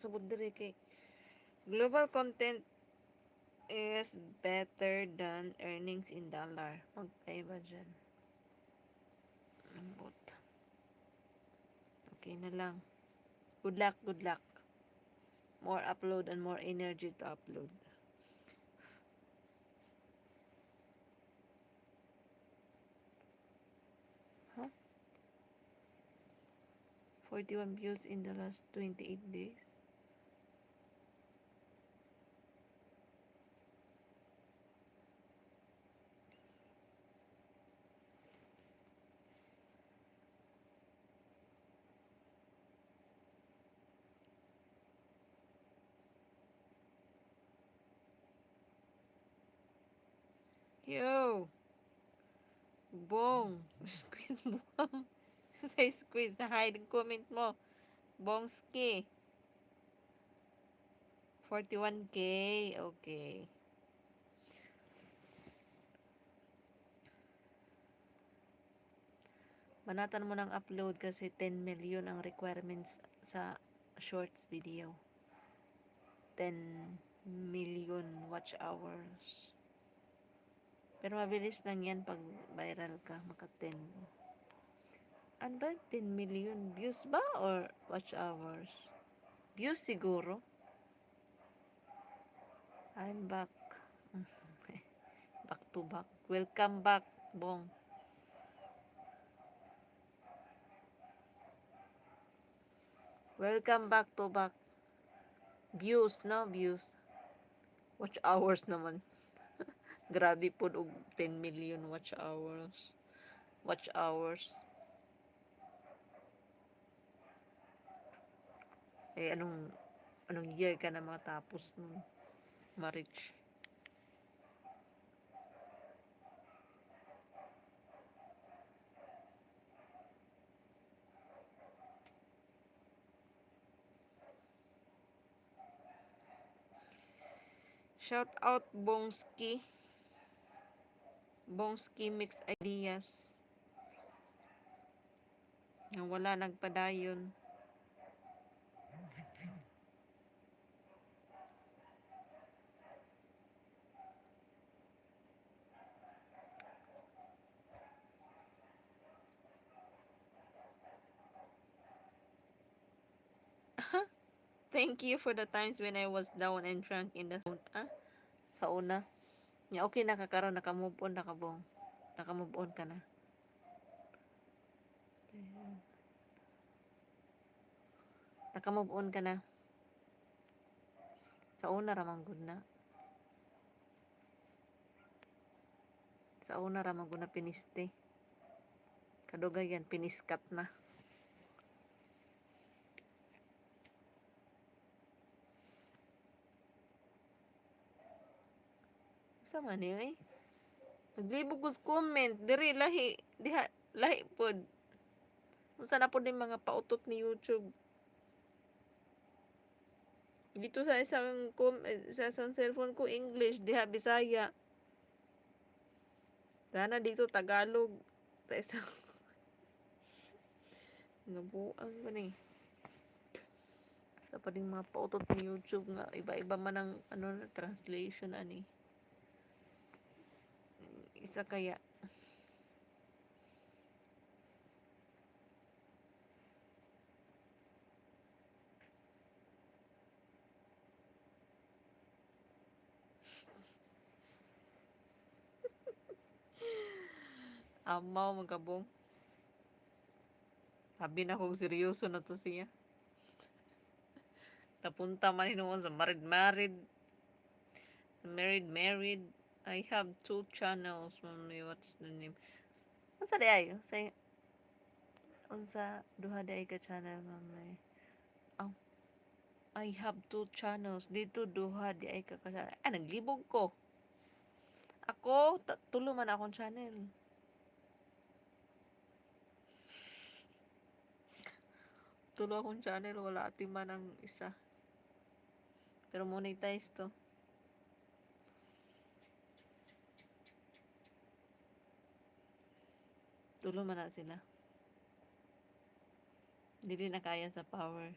Sabot dire kay global content is better than earnings in dollar. Magkaiba dyan. Lambot. Okay na lang. Good luck, good luck. More upload and more energy to upload. Huh? 41 views in the last 28 days. Yo! Bong! Squeeze bong! Say squeeze na hide comment mo. Bongski. 41K. Okay. Banatan mo ng upload kasi 10 million ang requirements sa shorts video. 10 million watch hours. Pero mabilis lang yan pag viral ka, maka 10. Ano ba? 10 million views ba? Or watch hours? Views siguro. I'm back. Back to back. Welcome back, Bong. Welcome back to back. Views, no? Views. Watch hours naman. Grabe po og 10 million watch hours. Watch hours. Eh, anong year ka na matapos nung marriage? Shout out Bongski. Bongski Mix Ideas. Nga wala nagpadayon. Thank you for the times when I was down and drunk in the zone. Sa una. Ya, okay, nakakaroon, naka-move on, nakabong. Naka-move on ka na. Naka-move on ka na. Sa una, ramang good na. Sa una, ramang good na piniste. Kadugay yan, piniskat na. Sama niyo eh. Naglibog ko sa comment. Diri, lahi. Diha, lahi pod. Unsa na pod yung mga pautot ni YouTube. Dito sa sa isang cellphone ko English, diha Bisaya. Sana dito Tagalog. Sa isang nabuang ba ni. Sa pa ding mga pautot ni YouTube nga iba-iba man ang translation ani. Isa kaya amaw magabong. Sabi na kong seryoso na to siya. Napunta man hinuon sa married. Married. I have 2 channels. Mami, what's the name? Unsa di ay? Unsa duha di ay ka channel, mami? Oh, I have 2 channels. Dito duha di ay ka channel. Naglibog ko. Ako, tulo man akong channel. Tulo akong channel. Wala ati man ang isa. Pero monetize to. Tulo man na sila. Dili na kaya sa power.